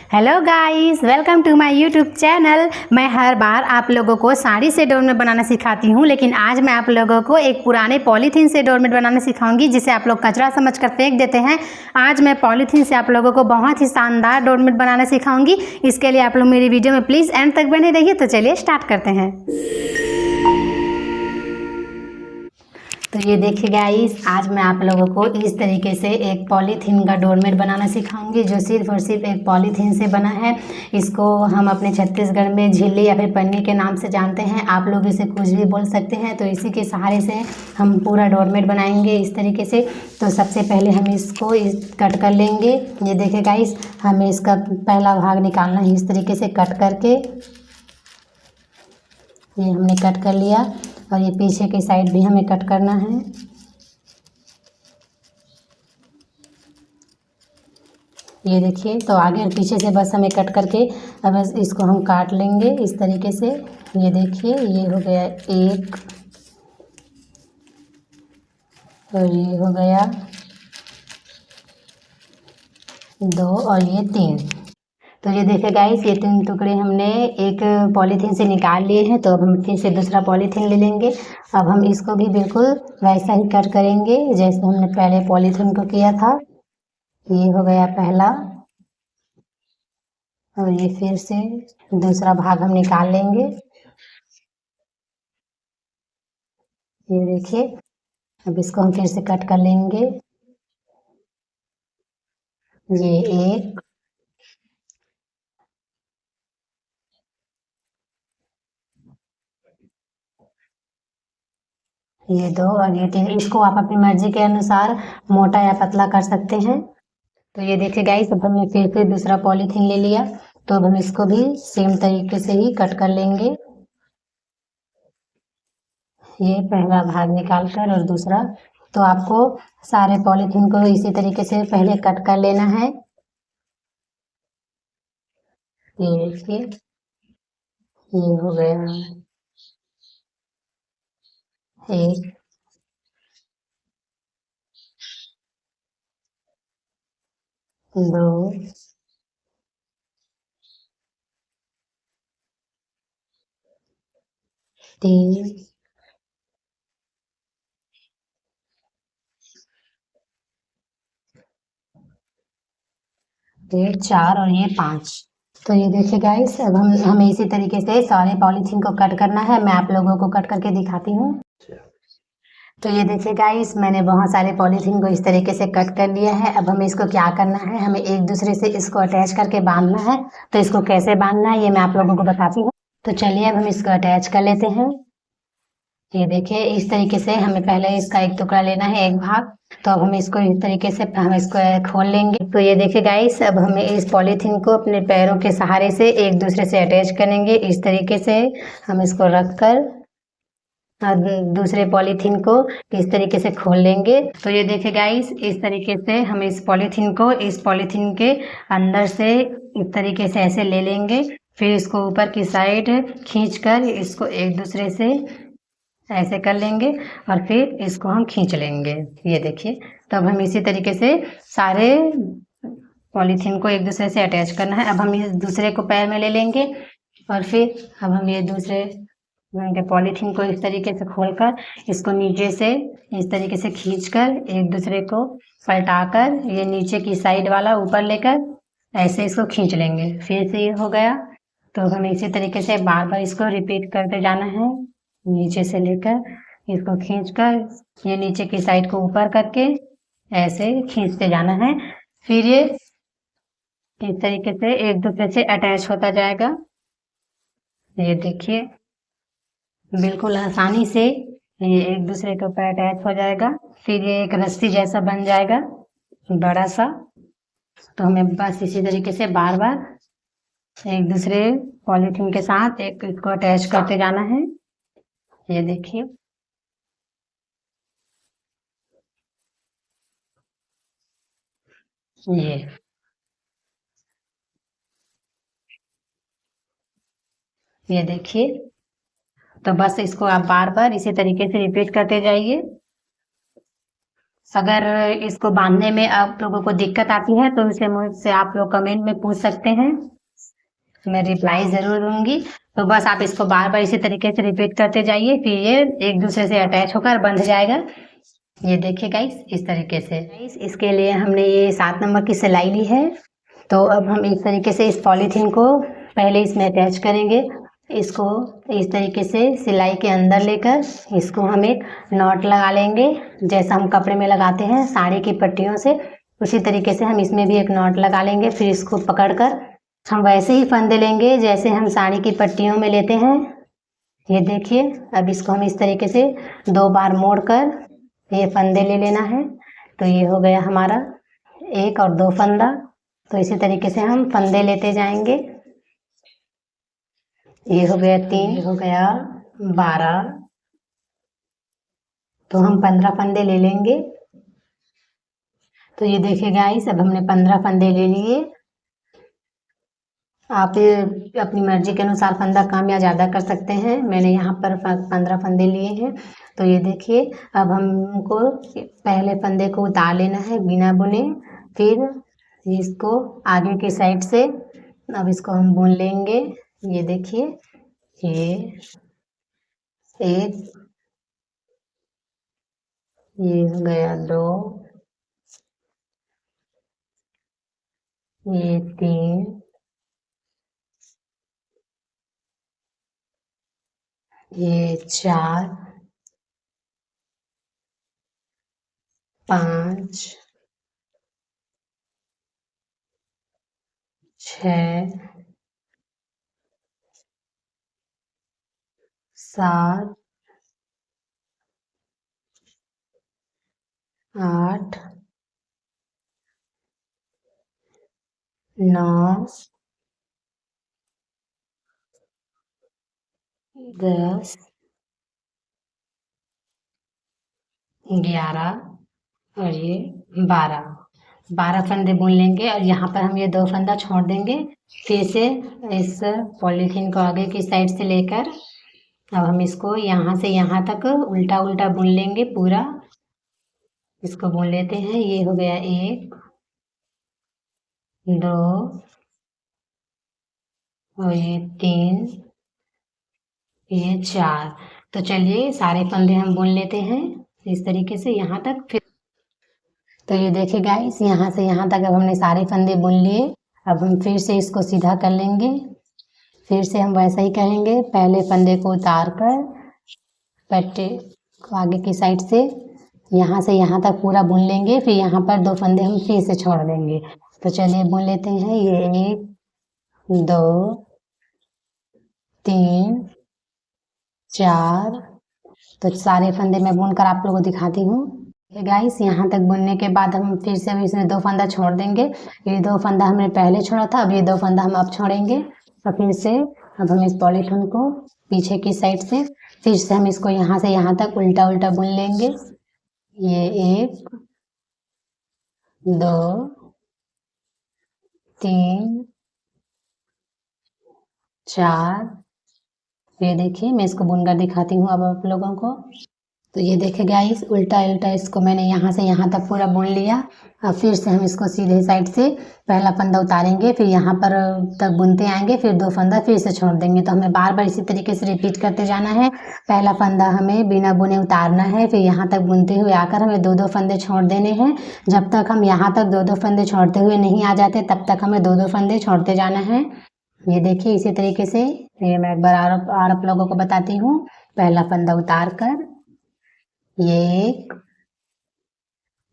Hello guys, welcome to my YouTube channel. मैं हर बार आप लोगों को साड़ी से डोरमेट बनाना सिखाती हूँ, लेकिन आज मैं आप लोगों को एक पुराने पॉलीथीन से डोरमेट बनाना सिखाऊंगी जिसे आप लोग कचरा समझकर फेंक देते हैं। आज मैं पॉलीथीन से आप लोगों को बहुत ही शानदार डोरमेट बनाना सिखाऊंगी। इसके लिए आप लोग मेरी वीडियो में प्लीज़ एंड तक बने रहिए। तो चलिए स्टार्ट करते हैं। तो ये देखिए गाइस, आज मैं आप लोगों को इस तरीके से एक पॉलीथीन का डोरमेट बनाना सिखाऊंगी जो सिर्फ और सिर्फ एक पॉलीथीन से बना है। इसको हम अपने छत्तीसगढ़ में झिल्ली या फिर पन्नी के नाम से जानते हैं। आप लोग इसे कुछ भी बोल सकते हैं। तो इसी के सहारे से हम पूरा डोरमेट बनाएंगे इस तरीके से। तो सबसे पहले हम इसको कट कर लेंगे। ये देखिए गाइस, हमें इसका पहला भाग निकालना है इस तरीके से कट करके। ये हमने कट कर लिया और ये पीछे की साइड भी हमें कट करना है। ये देखिए, तो आगे और पीछे से बस हमें कट करके अब इसको हम काट लेंगे इस तरीके से। ये देखिए, ये हो गया एक और ये हो गया दो और ये तीन। तो ये देखिए गाइस, ये तीन टुकड़े हमने एक पॉलीथीन से निकाल लिए हैं। तो अब हम फिर से दूसरा पॉलीथीन ले लेंगे। अब हम इसको भी बिल्कुल वैसा ही कट करेंगे जैसे हमने पहले पॉलीथीन को किया था। ये हो गया पहला और ये फिर से दूसरा भाग हम निकाल लेंगे। ये देखिए, अब इसको हम फिर से कट कर लेंगे। ये एक, ये दो और ये तीन। इसको आप अपनी मर्जी के अनुसार मोटा या पतला कर सकते हैं। तो ये देखिए गाइस, अब हमने फिर से दूसरा पॉलीथीन ले लिया। तो अब हम इसको भी सेम तरीके से ही कट कर लेंगे। ये पहला भाग निकाल कर और दूसरा। तो आपको सारे पॉलीथीन को इसी तरीके से पहले कट कर लेना है। ये देखिए, ये हो गया एक, दो, तीन, ये चार और ये पाँच। तो ये देखिए गाइस, अब हमें इसी तरीके से सारे पॉलीथीन को कट करना है। मैं आप लोगों को कट करके दिखाती हूँ। तो ये देखिए गाइस, मैंने बहुत सारे पॉलीथीन को इस तरीके से कट कर लिया है। अब हमें इसको क्या करना है, हमें एक दूसरे से इसको अटैच करके बांधना है। तो इसको कैसे बांधना है ये मैं आप लोगों को बताती हूँ। तो चलिए अब हम इसको अटैच कर लेते हैं। ये देखिए, इस तरीके से हमें पहले इसका एक टुकड़ा लेना है, एक भाग। तो अब हम इसको इस तरीके से हम इसको खोल लेंगे। तो ये देखिए गाइस, अब हमें इस पॉलीथीन को अपने पैरों के सहारे से एक दूसरे से अटैच करेंगे। इस तरीके से हम इसको रख कर और दूसरे पॉलीथीन को इस तरीके से खोल लेंगे। तो ये देखिए गाइस, इस तरीके से हम इस पॉलीथीन को इस पॉलीथीन के अंदर से इस तरीके से ऐसे ले लेंगे। फिर इसको ऊपर की साइड खींचकर इसको एक दूसरे से ऐसे कर लेंगे और फिर इसको हम खींच लेंगे। ये देखिए, तब हम इसी तरीके से सारे पॉलीथीन को एक दूसरे से अटैच करना है। अब हम इस दूसरे को पैर में ले लेंगे और फिर अब हम ये दूसरे पॉलीथीन को इस तरीके से खोलकर इसको नीचे से इस तरीके से खींचकर एक दूसरे को पलटाकर ये नीचे की साइड वाला ऊपर लेकर ऐसे इसको खींच लेंगे। फिर से ये हो गया। तो हमें इसी तरीके से बार बार इसको रिपीट करते जाना है। नीचे से लेकर इसको खींचकर ये नीचे की साइड को ऊपर करके ऐसे खींचते जाना है। फिर ये इस तरीके से एक दूसरे से अटैच होता जाएगा। ये देखिए, बिल्कुल आसानी से ये एक दूसरे के ऊपर अटैच हो जाएगा। फिर ये एक रस्सी जैसा बन जाएगा बड़ा सा। तो हमें बस इसी तरीके से बार बार एक दूसरे पॉलीथीन के साथ एक इसको अटैच करते जाना है। ये देखिए, ये देखिए, तो बस इसको आप बार बार इसी तरीके से रिपीट करते जाइए। अगर इसको बांधने में आप लोगों को दिक्कत आती है तो इसे मुझसे आप लोग कमेंट में पूछ सकते हैं, मैं रिप्लाई ज़रूर दूंगी। तो बस आप इसको बार बार इसी तरीके से रिपीट करते जाइए, फिर ये एक दूसरे से अटैच होकर बंध जाएगा। ये देखिए गाइस, इस तरीके से। गाइस, इसके लिए हमने ये 7 नंबर की सिलाई ली है। तो अब हम इस तरीके से इस पॉलीथीन को पहले इसमें अटैच करेंगे। इसको इस तरीके से सिलाई के अंदर लेकर इसको हम एक नॉट लगा लेंगे, जैसा हम कपड़े में लगाते हैं साड़ी की पट्टियों से, उसी तरीके से हम इसमें भी एक नॉट लगा लेंगे। फिर इसको पकड़कर हम वैसे ही फंदे लेंगे जैसे हम साड़ी की पट्टियों में लेते हैं। ये देखिए, अब इसको हम इस तरीके से 2 बार मोड़कर ये फंदे ले लेना है। तो ये हो गया हमारा 1 और 2 फंदा। तो इसी तरीके से हम फंदे लेते जाएंगे। ये हो गया 3, ये हो गया 12, तो हम 15 फंदे ले लेंगे। तो ये देखिए गाइस, अब हमने 15 फंदे ले लिए। आप अपनी मर्जी के अनुसार फंदा कम या ज़्यादा कर सकते हैं। मैंने यहाँ पर 15 फंदे लिए हैं। तो ये देखिए, अब हमको पहले फंदे को उतार लेना है बिना बुने, फिर इसको आगे की साइड से अब इसको हम बुन लेंगे। ये देखिए, ये 1, ये हो गया 2, ये 3, ये 4, 5, 6, 7, 8, 9, 10, 11 और ये 12 फंदे बुन लेंगे। और यहाँ पर हम ये 2 फंदा छोड़ देंगे। फिर से इस पॉलीथीन को आगे की साइड से लेकर अब हम इसको यहाँ से यहाँ तक उल्टा उल्टा बुन लेंगे पूरा। इसको बुन लेते हैं। ये हो गया 1, 2 और ये 3, ये 4। तो चलिए सारे फंदे हम बुन लेते हैं इस तरीके से यहाँ तक। फिर तो ये देखिए गाइस, यहाँ से यहाँ तक अब हमने सारे फंदे बुन लिए। अब हम फिर से इसको सीधा कर लेंगे। फिर से हम वैसा ही करेंगे, पहले फंदे को उतार कर पट्टे को आगे की साइड से यहाँ तक पूरा बुन लेंगे। फिर यहाँ पर 2 फंदे हम फिर से छोड़ देंगे। तो चलिए बुन लेते हैं। ये 1, 2, 3, 4। तो सारे फंदे मैं बुनकर आप लोगों को दिखाती हूँ। गाइस, यहाँ तक बुनने के बाद हम फिर से अब इसमें 2 फंदा छोड़ देंगे। ये 2 फंदा हमने पहले छोड़ा था, अब ये 2 फंदा हम अब छोड़ेंगे। और फिर से अब हम इस पॉलीथीन को पीछे की साइड से फिर से हम इसको यहाँ से यहाँ तक उल्टा उल्टा बुन लेंगे। ये 1, 2, 3, 4। ये देखिए, मैं इसको बुनकर दिखाती हूँ अब आप लोगों को। तो ये देखिए गाइस, उल्टा उल्टा इसको मैंने यहाँ से यहाँ तक पूरा बुन लिया। अब फिर से हम इसको सीधे साइड से पहला फंदा उतारेंगे, फिर यहाँ पर तक बुनते आएंगे, फिर 2 फंदा फिर से छोड़ देंगे। तो हमें बार बार इसी तरीके से रिपीट करते जाना है। पहला फंदा हमें बिना बुने उतारना है, फिर यहाँ तक बुनते हुए आकर हमें 2-2 फंदे छोड़ देने हैं। जब तक हम यहाँ तक 2-2 फंदे छोड़ते हुए नहीं आ जाते, तब तक हमें 2-2 फंदे छोड़ते जाना है। ये देखिए, इसी तरीके से ये मैं एक बार और आप लोगों को बताती हूँ। पहला फंदा उतार कर ये 1,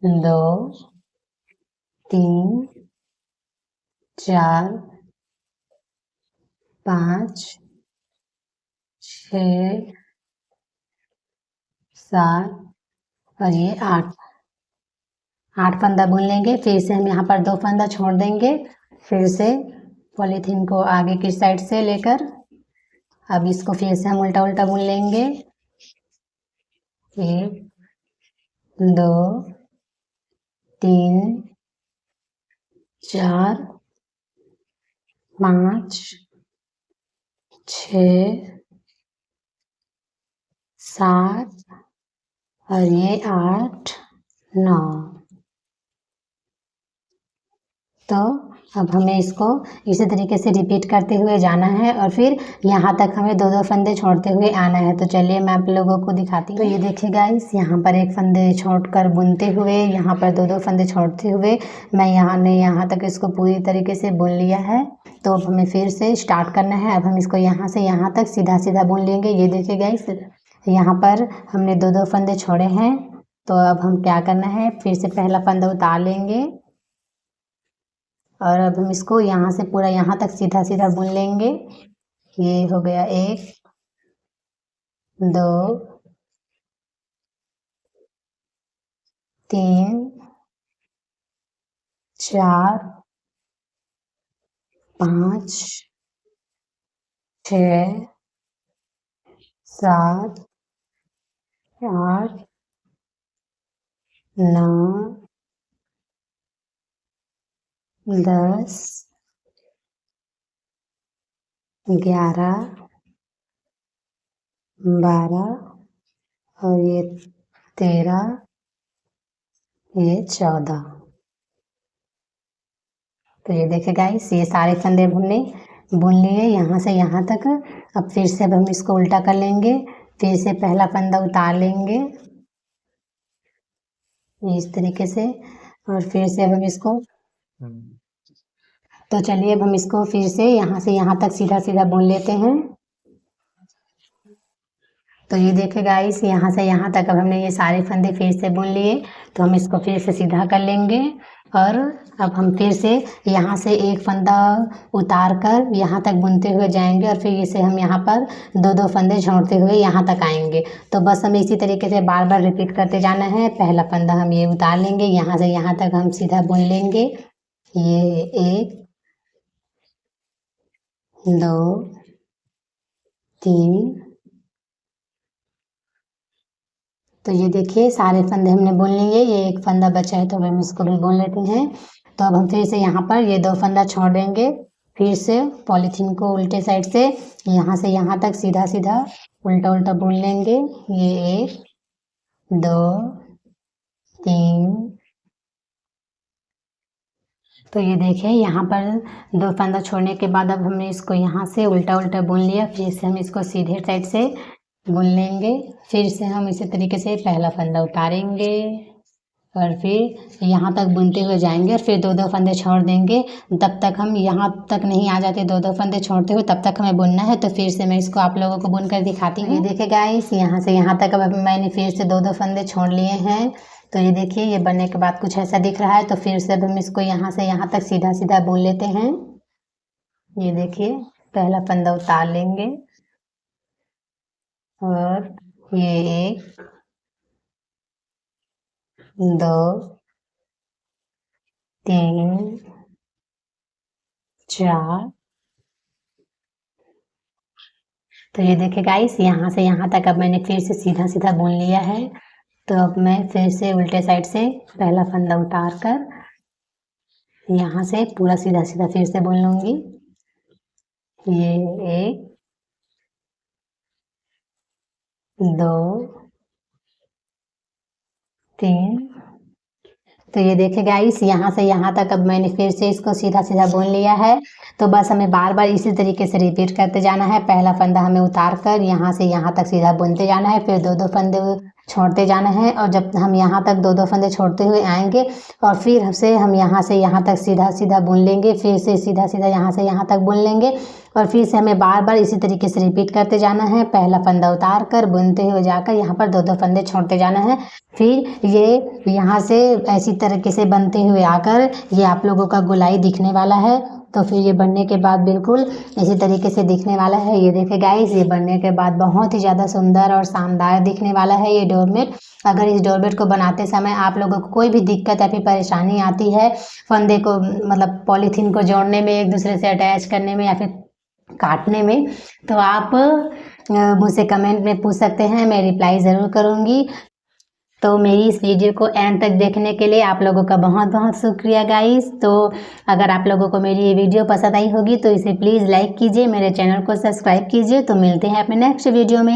2, 3, 4, 5, 6, 7 और ये 8 फंदा बुन लेंगे। फिर से हम यहाँ पर 2 फंदा छोड़ देंगे। फिर से पॉलीथीन को आगे की साइड से लेकर अब इसको फिर से हम उल्टा उल्टा बुन लेंगे। 1, 2, 3, 4, 5, 6, 7 और ये 8 9। तो अब हमें इसको इसी तरीके से रिपीट करते हुए जाना है और फिर यहाँ तक हमें 2-2 फंदे छोड़ते हुए आना है। तो चलिए मैं आप लोगों को दिखाती हूँ। तो ये देखिए गाइस, यहाँ पर एक फंदे छोड़कर बुनते हुए, यहाँ पर 2-2 फंदे छोड़ते हुए मैं यहाँ तक इसको पूरी तरीके से बुन लिया है। तो अब हमें फिर से स्टार्ट करना है। अब हम इसको यहाँ से यहाँ तक सीधा सीधा बुन लेंगे। ये देखिए गाइस, यहाँ पर हमने 2-2 फंदे छोड़े हैं। तो अब हम क्या करना है, फिर से पहला फंदा उतार लेंगे और अब हम इसको यहाँ से पूरा यहाँ तक सीधा सीधा बुन लेंगे। ये हो गया 1, 2, 3, 4, 5, 6, 7, 8, 9, 10, 11, 12 और ये 13, ये 14। तो ये देखिए गाइस, ये सारे फंदे हमने बुन लिए यहाँ से यहाँ तक। अब फिर से अब हम इसको उल्टा कर लेंगे। फिर से पहला फंदा उतार लेंगे इस तरीके से और फिर से अब हम इसको तो चलिए अब हम इसको फिर से यहाँ तक सीधा सीधा बुन लेते हैं। तो ये देखिए गाइस, यहाँ से यहाँ तक अब हमने ये सारे फंदे फिर से बुन लिए। तो हम इसको फिर से सीधा कर लेंगे और अब हम फिर से यहाँ से एक फंदा उतार कर यहाँ तक बुनते हुए जाएंगे और फिर इसे हम यहाँ पर 2-2 फंदे छोड़ते हुए यहाँ तक आएंगे। तो बस हमें इसी तरीके से बार बार रिपीट करते जाना है। पहला फंदा हम ये उतार लेंगे, यहाँ से यहाँ तक हम सीधा बुन लेंगे। ये 1, 2, 3। तो ये देखिए सारे फंदे हमने बुन लिए। ये एक फंदा बचा है तो हम इसको भी बुन लेते हैं। तो अब हम फिर से यहाँ पर ये 2 फंदा छोड़ देंगे। फिर से पॉलीथीन को उल्टे साइड से यहाँ तक सीधा सीधा उल्टा उल्टा बुन लेंगे। ये 1, 2, 3। तो ये देखिए यहाँ पर 2 फंदा छोड़ने के बाद अब हमने इसको यहाँ से उल्टा उल्टा बुन लिया। फिर से हम इसको सीधे साइड से बुन लेंगे। फिर से हम इसी तरीके से पहला फंदा उतारेंगे और फिर यहाँ तक बुनते हुए जाएंगे और फिर 2-2 फंदे छोड़ देंगे। तब तक हम यहाँ तक नहीं आ जाते 2-2 फंदे छोड़ते हुए, तब तक हमें बुनना है। तो फिर से मैं इसको आप लोगों को बुन कर दिखाती हूँ। ये देखिए गाइस, यहाँ से यहाँ तक अब मैंने फिर से 2-2 फंदे छोड़ लिए हैं। तो ये देखिए, ये बनने के बाद कुछ ऐसा दिख रहा है। तो फिर से अब हम इसको यहाँ से यहाँ तक सीधा सीधा बुन लेते हैं। ये देखिए, पहला फंदा उतार लेंगे और ये 1, 2, 3, 4। तो ये देखिए गाइस, यहाँ से यहाँ तक अब मैंने फिर से सीधा सीधा बुन लिया है। तो अब मैं फिर से उल्टे साइड से पहला फंदा उतार कर यहाँ से पूरा सीधा सीधा फिर से बुन लूँगी। ये 1, 2, 3। तो ये देखिए गाइस, यहाँ से यहाँ तक अब मैंने फिर से इसको सीधा सीधा बुन लिया है। तो बस हमें बार बार इसी तरीके से रिपीट करते जाना है। पहला फंदा हमें उतार कर यहाँ से यहाँ तक सीधा बुनते जाना है, फिर 2-2 फंदे छोड़ते जाना है और जब हम यहाँ तक 2-2 फंदे छोड़ते हुए आएंगे और फिर से हम यहाँ से यहाँ तक सीधा सीधा बुन लेंगे। फिर से सीधा सीधा यहाँ से यहाँ तक बुन लेंगे और फिर से हमें बार बार इसी तरीके से रिपीट करते जाना है। पहला फंदा उतार कर बुनते हुए जाकर यहाँ पर 2-2 फंदे छोड़ते जाना है। फिर ये यहाँ से ऐसी तरीके से बनते हुए आकर ये आप लोगों का गोलाई दिखने वाला है। तो फिर ये बनने के बाद बिल्कुल इसी तरीके से दिखने वाला है। ये देखिए गाइस, ये बनने के बाद बहुत ही ज़्यादा सुंदर और शानदार दिखने वाला है ये डोरमेट। अगर इस डोरमेट को बनाते समय आप लोगों को कोई भी दिक्कत या फिर परेशानी आती है फंदे को मतलब पॉलीथीन को जोड़ने में, एक दूसरे से अटैच करने में या फिर काटने में, तो आप मुझसे कमेंट में पूछ सकते हैं, मैं रिप्लाई ज़रूर करूँगी। तो मेरी इस वीडियो को एंड तक देखने के लिए आप लोगों का बहुत बहुत शुक्रिया गाइस। तो अगर आप लोगों को मेरी ये वीडियो पसंद आई होगी तो इसे प्लीज़ लाइक कीजिए, मेरे चैनल को सब्सक्राइब कीजिए। तो मिलते हैं अपने नेक्स्ट वीडियो में।